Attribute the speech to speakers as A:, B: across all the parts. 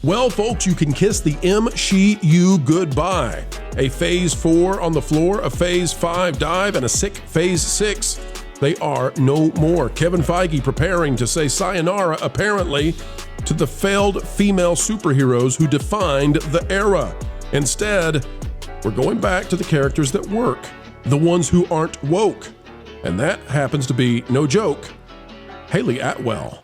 A: Well, folks, you can kiss the MSheU goodbye. A Phase 4 on the floor, a Phase 5 dive, and a sick Phase 6. They are no more. Kevin Feige preparing to say sayonara, apparently, to the failed female superheroes who defined the era. Instead, we're going back to the characters that work, the ones who aren't woke. And that happens to be, no joke, Hailey Atwell.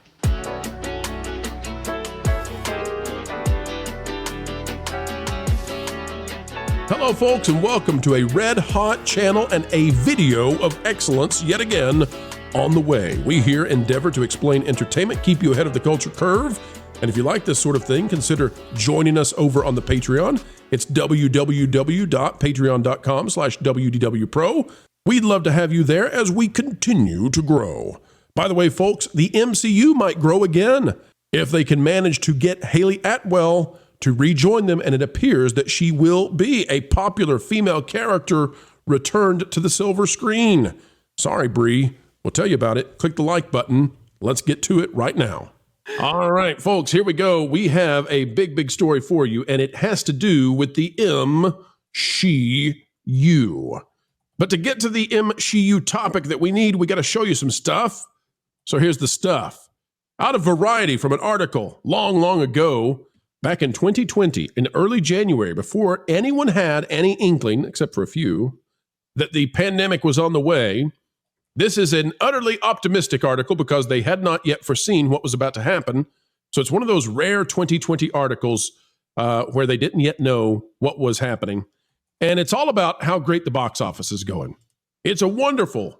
A: Hello, folks, and welcome to a red-hot channel and a video of excellence yet again on the way. We here endeavor to explain entertainment, keep you ahead of the culture curve, and if you like this sort of thing, consider joining us over on the Patreon. It's www.patreon.com/WDW Pro. We'd love to have you there as we continue to grow. By the way, folks, the MCU might grow again if they can manage to get Hailey Atwell to rejoin them, and it appears that she will be a popular female character returned to the silver screen. Sorry, Brie. We'll tell you about it. Click the like button. Let's get to it right now. All right, folks, here we go. We have a big story for you, and it has to do with the MSheU. But to get to the MSheU topic that we need, we got to show you some stuff. So here's the stuff. Out of Variety, from an article long ago, back in 2020, in early January, before anyone had any inkling, except for a few, that the pandemic was on the way. This is an utterly optimistic article because they had not yet foreseen what was about to happen. So it's one of those rare 2020 articles where they didn't yet know what was happening. And it's all about how great the box office is going. It's a wonderful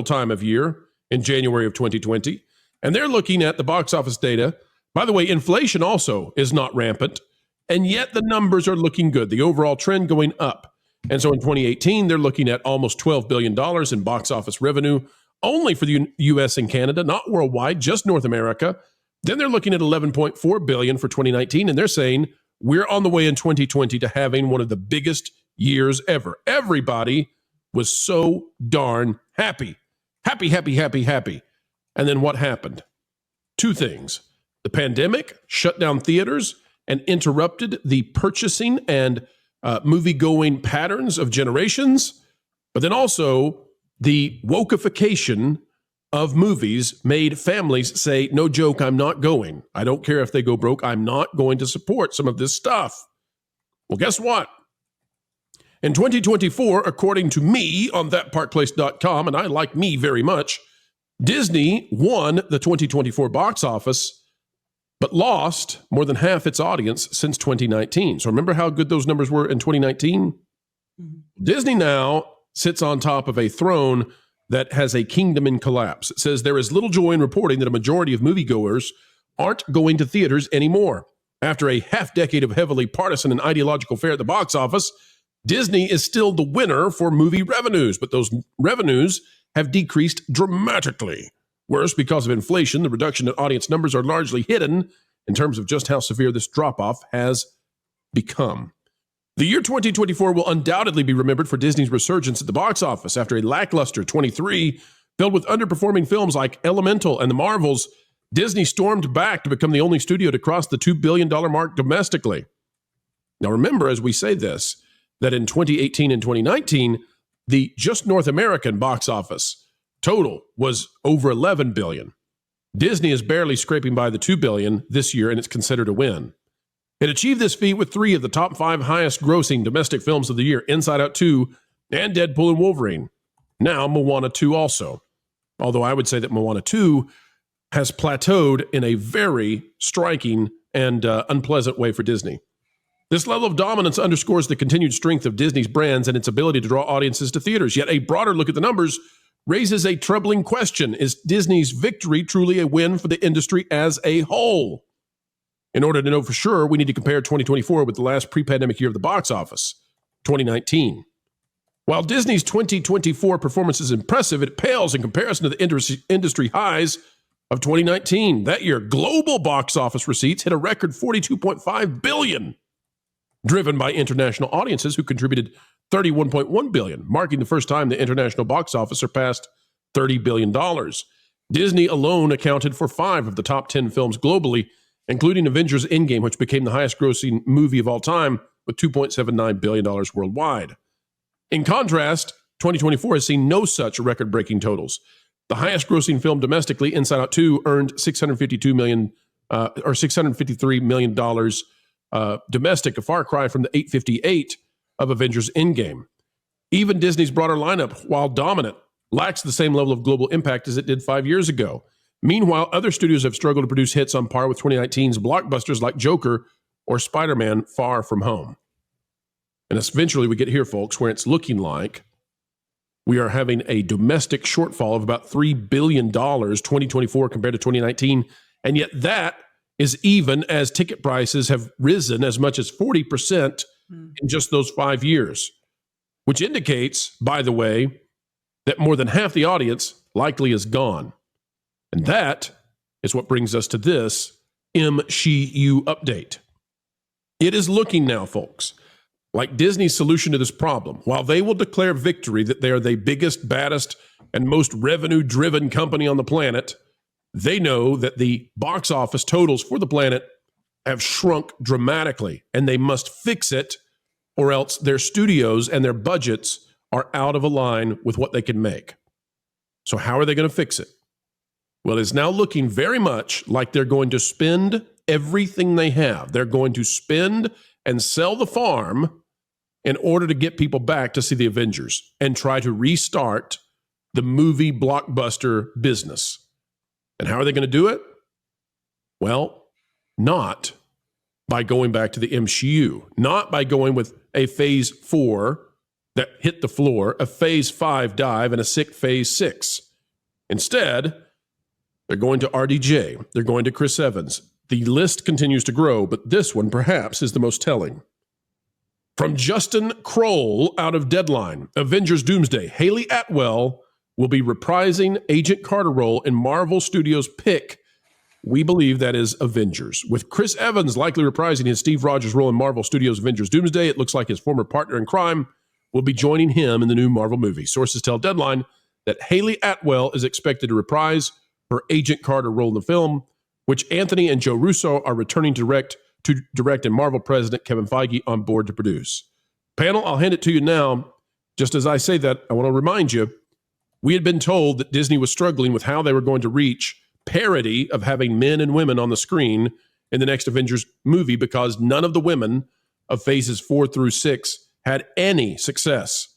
A: time of year in January of 2020. And they're looking at the box office data. By the way, inflation also is not rampant, and yet the numbers are looking good, the overall trend going up. And so in 2018, they're looking at almost $12 billion in box office revenue, only for the U.S. and Canada, not worldwide, just North America. Then they're looking at $11.4 billion for 2019, and they're saying we're on the way in 2020 to having one of the biggest years ever. Everybody was so darn happy. Happy. And then what happened? Two things. The pandemic shut down theaters and interrupted the purchasing and movie-going patterns of generations. But then also the wokeification of movies made families say, no joke, I'm not going. I don't care if they go broke. I'm not going to support some of this stuff. Well, guess what? In 2024, according to me on thatparkplace.com, and I like me very much, Disney won the 2024 box office, but lost more than half its audience since 2019. So remember how good those numbers were in 2019? Mm-hmm. Disney now sits on top of a throne that has a kingdom in collapse. It says there is little joy in reporting that a majority of moviegoers aren't going to theaters anymore. After a half-decade of heavily partisan and ideological fare at the box office, Disney is still the winner for movie revenues, but those revenues have decreased dramatically. Worse, because of inflation, the reduction in audience numbers are largely hidden in terms of just how severe this drop-off has become. The year 2024 will undoubtedly be remembered for Disney's resurgence at the box office. After a lackluster 23 filled with underperforming films like Elemental and The Marvels, Disney stormed back to become the only studio to cross the $2 billion mark domestically. Now remember, as we say this, that in 2018 and 2019, the just North American box office total was over $11 billion. Disney is barely scraping by the $2 billion this year, and it's considered a win. It achieved this feat with 3 of the top 5 highest grossing domestic films of the year, Inside Out 2 and Deadpool and Wolverine. Now Moana 2 also. Although I would say that Moana 2 has plateaued in a very striking and unpleasant way for Disney. This level of dominance underscores the continued strength of Disney's brands and its ability to draw audiences to theaters. Yet a broader look at the numbers raises a troubling question. Is Disney's victory truly a win for the industry as a whole? In order to know for sure, we need to compare 2024 with the last pre-pandemic year of the box office, 2019. While Disney's 2024 performance is impressive, it pales in comparison to the industry highs of 2019. That year, global box office receipts hit a record $42.5 billion, driven by international audiences who contributed $31.1 billion, marking the first time the international box office surpassed $30 billion. Disney alone accounted for 5 of the top 10 films globally including Avengers Endgame, which became the highest grossing movie of all time with $2.79 billion worldwide. In contrast, 2024 has seen no such record-breaking totals. The highest grossing film domestically, Inside Out 2, earned $653 million domestic, a far cry from the $858 of Avengers Endgame. Even Disney's broader lineup, while dominant, lacks the same level of global impact as it did 5 years ago. Meanwhile, other studios have struggled to produce hits on par with 2019's blockbusters like Joker or Spider-Man Far From Home. And eventually we get here, folks, where it's looking like we are having a domestic shortfall of about $3 billion 2024 compared to 2019. And yet that is even as ticket prices have risen as much as 40% in just those 5 years, which indicates, by the way, that more than half the audience likely is gone. And that is what brings us to this MSheU update. It is looking now, folks, like Disney's solution to this problem. While they will declare victory that they are the biggest, baddest, and most revenue-driven company on the planet, they know that the box office totals for the planet have shrunk dramatically, and they must fix it, or else their studios and their budgets are out of a line with what they can make. So how are they going to fix it? Well, it's now looking very much like they're going to spend everything they have. They're going to spend and sell the farm in order to get people back to see the Avengers and try to restart the movie blockbuster business. And how are they going to do it? Well, not by going back to the MSheU, not by going with a phase 4 that hit the floor, a phase 5 dive, and a sick phase 6. Instead, they're going to RDJ. They're going to Chris Evans. The list continues to grow, but this one perhaps is the most telling. From Justin Kroll out of Deadline, Avengers Doomsday, Hailey Atwell will be reprising Agent Carter role in Marvel Studios' pick. We believe that is Avengers. With Chris Evans likely reprising his Steve Rogers role in Marvel Studios' Avengers Doomsday, it looks like his former partner in crime will be joining him in the new Marvel movie. Sources tell Deadline that Hailey Atwell is expected to reprise her Agent Carter role in the film, which Anthony and Joe Russo are returning to direct and Marvel president Kevin Feige on board to produce. Panel, I'll hand it to you now. Just as I say that, I want to remind you, we had been told that Disney was struggling with how they were going to reach parity of having men and women on the screen in the next Avengers movie because none of the women of phases 4 through 6 had any success.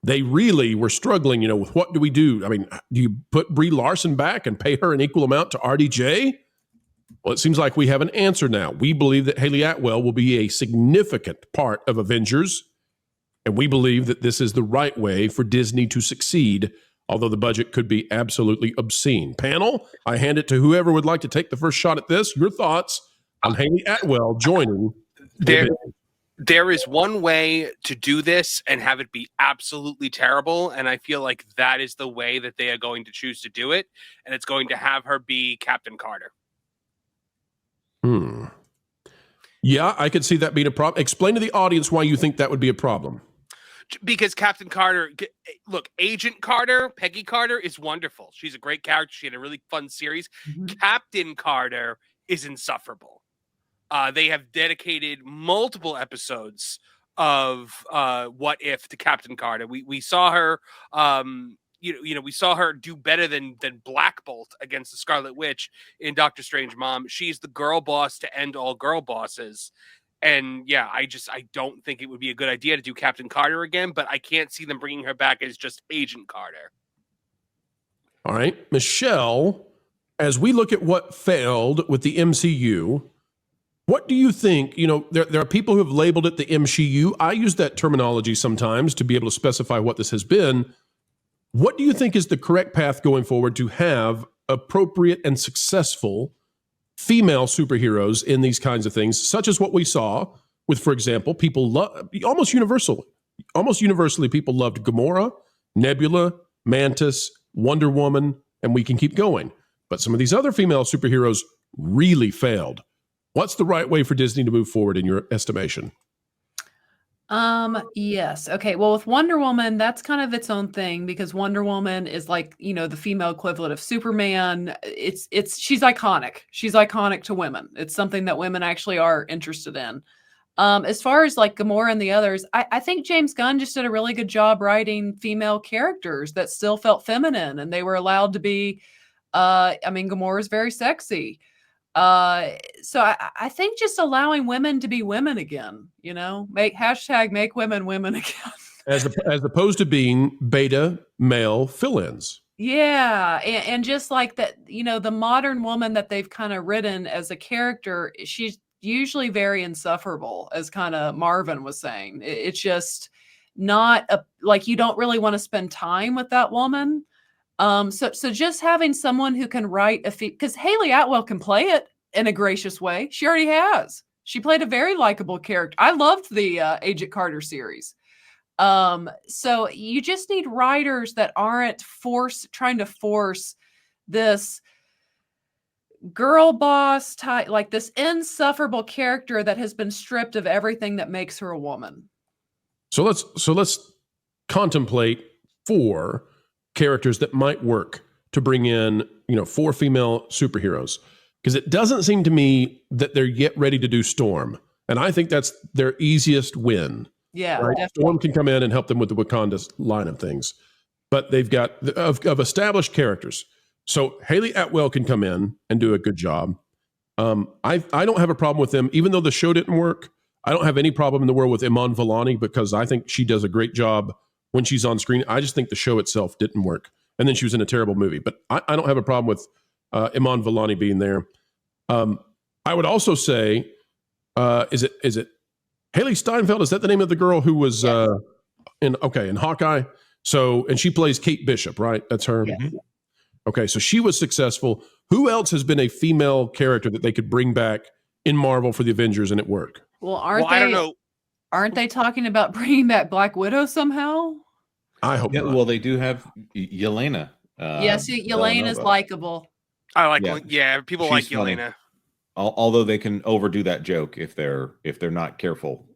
A: They really were struggling, with what do we do? I mean, do you put Brie Larson back and pay her an equal amount to RDJ? Well, it seems like we have an answer now. We believe that Hailey Atwell will be a significant part of Avengers, and we believe that this is the right way for Disney to succeed, although the budget could be absolutely obscene. Panel, I hand it to whoever would like to take the first shot at this. Your thoughts on Hailey Atwell joining
B: There is one way to do this and have it be absolutely terrible, and I feel like that is the way that they are going to choose to do it, and it's going to have her be Captain Carter.
A: Yeah, I could see that being a problem. Explain to the audience why you think that would be a problem.
B: Because Captain Carter, look, Agent Carter, Peggy Carter is wonderful. She's a great character. She had a really fun series. Captain Carter is insufferable. They have dedicated multiple episodes of What If to Captain Carter. We saw her, we saw her do better than Black Bolt against the Scarlet Witch in Doctor Strange Mom. She's the girl boss to end all girl bosses. And yeah, I don't think it would be a good idea to do Captain Carter again, but I can't see them bringing her back as just Agent Carter.
A: All right, Michelle, as we look at what failed with the MCU, what do you think? There are people who have labeled it the MSheU. I use that terminology sometimes to be able to specify what this has been. What do you think is the correct path going forward to have appropriate and successful female superheroes in these kinds of things, such as what we saw with, for example, people almost universally people loved Gamora, Nebula, Mantis, Wonder Woman, and we can keep going. But some of these other female superheroes really failed. What's the right way for Disney to move forward in your estimation?
C: Yes. Okay. Well, with Wonder Woman, that's kind of its own thing because Wonder Woman is like, the female equivalent of Superman. She's iconic. She's iconic to women. It's something that women actually are interested in. As far as like Gamora and the others, I think James Gunn just did a really good job writing female characters that still felt feminine and they were allowed to be, Gamora is very sexy. So I think just allowing women to be women again, make women women again.
A: As opposed to being beta male fill-ins.
C: Yeah, and just like that, the modern woman that they've kind of written as a character, she's usually very insufferable, as kind of Marvin was saying. It's just not like you don't really want to spend time with that woman. So just having someone who can write because Hailey Atwell can play it in a gracious way. She already has. She played a very likable character. I loved the Agent Carter series. So you just need writers that aren't trying to force this girl boss type, like this insufferable character that has been stripped of everything that makes her a woman.
A: So let's contemplate 4 characters that might work to bring in, 4 female superheroes. Because it doesn't seem to me that they're yet ready to do Storm. And I think that's their easiest win.
C: Yeah,
A: right?
C: definitely.
A: Storm can come in and help them with the Wakanda line of things. But they've got of established characters. So Hailey Atwell can come in and do a good job. I don't have a problem with them, even though the show didn't work. I don't have any problem in the world with Iman Vellani because I think she does a great job when she's on screen. I just think the show itself didn't work. And then she was in a terrible movie. But I don't have a problem with Iman Vellani being there. I would also say, is it Haley Steinfeld? Is that the name of the girl who was in Hawkeye? So, and she plays Kate Bishop, right? That's her.
C: Yes.
A: Okay, so she was successful. Who else has been a female character that they could bring back in Marvel for the Avengers and it work?
C: Well,
B: I don't know.
C: Aren't they talking about bringing back Black Widow somehow?
A: I hope not.
D: Well, they do have Yelena.
C: Yes, Yelena's likable.
B: I like, people like
D: funny.
B: Yelena.
D: Although they can overdo that joke if they're not careful.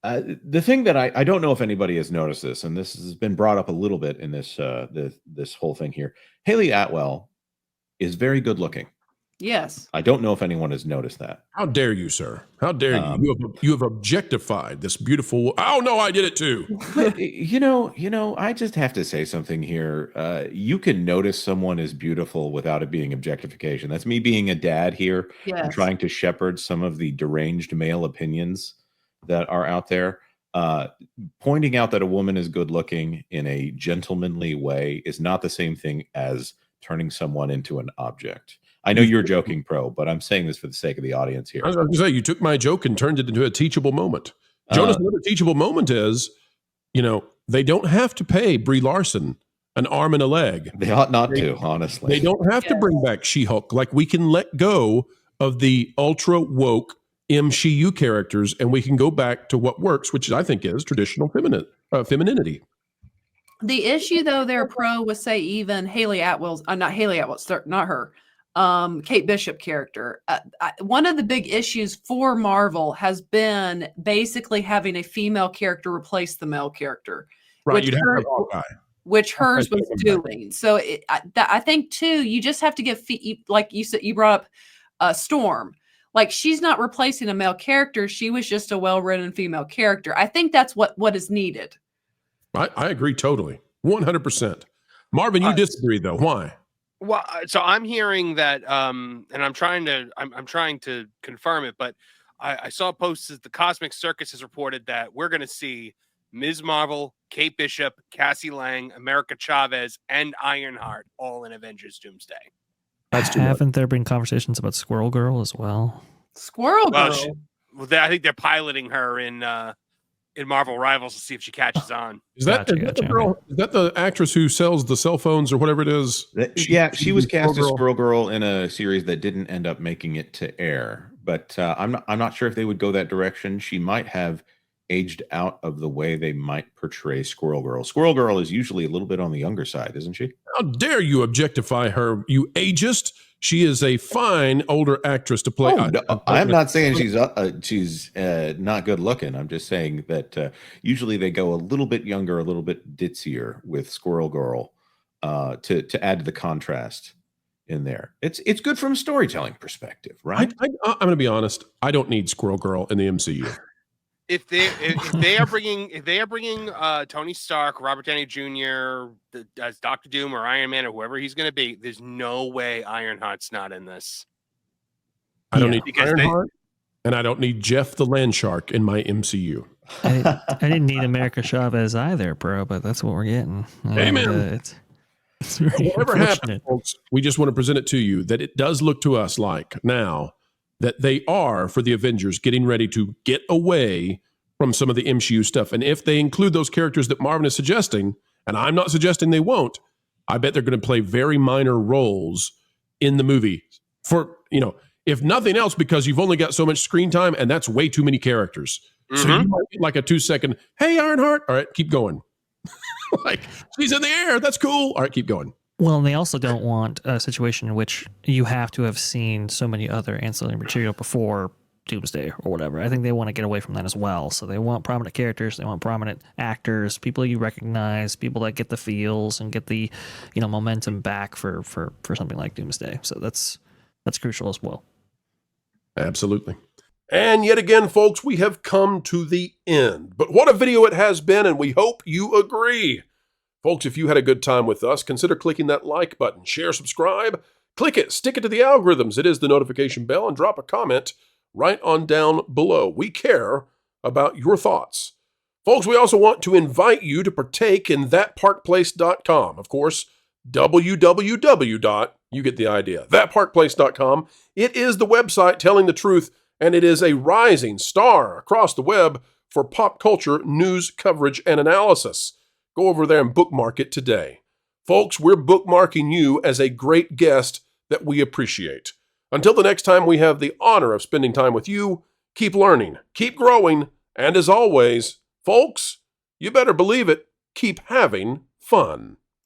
D: The thing that I don't know if anybody has noticed this, and this has been brought up a little bit in this this whole thing here. Hailey Atwell is very good looking.
C: Yes.
D: I don't know if anyone has noticed that.
A: How dare you, sir? How dare you? You have objectified this beautiful. Oh no, I did it too.
D: But, I just have to say something here. You can notice someone is beautiful without it being objectification. That's me being a dad here.
C: Yes.
D: And trying to shepherd some of the deranged male opinions that are out there. Pointing out that a woman is good looking in a gentlemanly way is not the same thing as turning someone into an object. I know you're joking, Pro, but I'm saying this for the sake of the audience here.
A: I was going to say, you took my joke and turned it into a teachable moment. Jonas, what a teachable moment is, they don't have to pay Brie Larson an arm and a leg.
D: They ought not to, honestly.
A: They don't have to bring back She-Hulk. Like, we can let go of the ultra woke MSheU characters and we can go back to what works, which I think is traditional femininity.
C: The issue, though, there, Pro, was say even Hailey Atwell's, not Hailey Atwell, not her, Kate Bishop character. One of the big issues for Marvel has been basically having a female character replace the male character.
A: Right, you'd have to have Hawkeye.
C: Which hers was doing. So I think, too, you just have to give, like you said, you brought up Storm. Like, she's not replacing a male character. She was just a well-written female character. I think that's what is needed.
A: I agree totally. 100%. Marvin, you disagree, though. Why?
B: Well, so I'm hearing that, and I'm trying to confirm it, but I saw posts that the Cosmic Circus has reported that we're going to see Ms. Marvel, Kate Bishop, Cassie Lang, America Chavez, and Ironheart all in Avengers Doomsday.
E: Haven't there been conversations about Squirrel Girl as well?
C: Squirrel Girl?
B: I think they're piloting her in Marvel Rivals to see if she catches on.
A: Is that the girl? Is that the actress who sells the cell phones or whatever it is?
D: She was cast as Squirrel Girl in a series that didn't end up making it to air. But I'm not sure if they would go that direction. She might have aged out of the way they might portray Squirrel Girl. Squirrel Girl is usually a little bit on the younger side, isn't she?
A: How dare you objectify her, you ageist? She is a fine older actress to play.
D: Oh, no, I'm not saying she's not good looking. I'm just saying that usually they go a little bit younger, a little bit ditzier with Squirrel Girl to add to the contrast in there. It's good from a storytelling perspective, right?
A: I'm going to be honest. I don't need Squirrel Girl in the MCU.
B: If they are bringing Tony Stark, Robert Downey Jr. As Doctor Doom or Iron Man or whoever he's going to be, there's no way Ironheart's not in this.
A: I don't need
B: because
A: Ironheart, and I don't need Jeff the Land Shark in my MCU.
E: I didn't need America Chavez either, bro, but that's what we're getting.
A: Amen.
E: It's very
A: Whatever happens,
E: unfortunate.
A: folks, we just want to present it to you that it does look to us like now that they are, for the Avengers, getting ready to get away from some of the MCU stuff. And if they include those characters that Marvin is suggesting, and I'm not suggesting they won't, I bet they're going to play very minor roles in the movie. For, if nothing else, because you've only got so much screen time, and that's way too many characters. So you might get like a 2-second, hey, Ironheart. All right, keep going. Like, she's in the air. That's cool. All right, keep going.
E: Well, and they also don't want a situation in which you have to have seen so many other ancillary material before Doomsday or whatever. I think they want to get away from that as well. So they want prominent characters, they want prominent actors, people you recognize, people that get the feels and get the, momentum back for something like Doomsday. So that's crucial as well.
A: Absolutely. And yet again, folks, we have come to the end. But what a video it has been, and we hope you agree. Folks, if you had a good time with us, consider clicking that like button, share, subscribe, click it, stick it to the algorithms. It is the notification bell, and drop a comment right on down below. We care about your thoughts. Folks, we also want to invite you to partake in thatparkplace.com. Of course, www. You get the idea. Thatparkplace.com. It is the website telling the truth, and it is a rising star across the web for pop culture news coverage and analysis. Go over there and bookmark it today. Folks, we're bookmarking you as a great guest that we appreciate. Until the next time we have the honor of spending time with you, keep learning, keep growing, and as always, folks, you better believe it, keep having fun.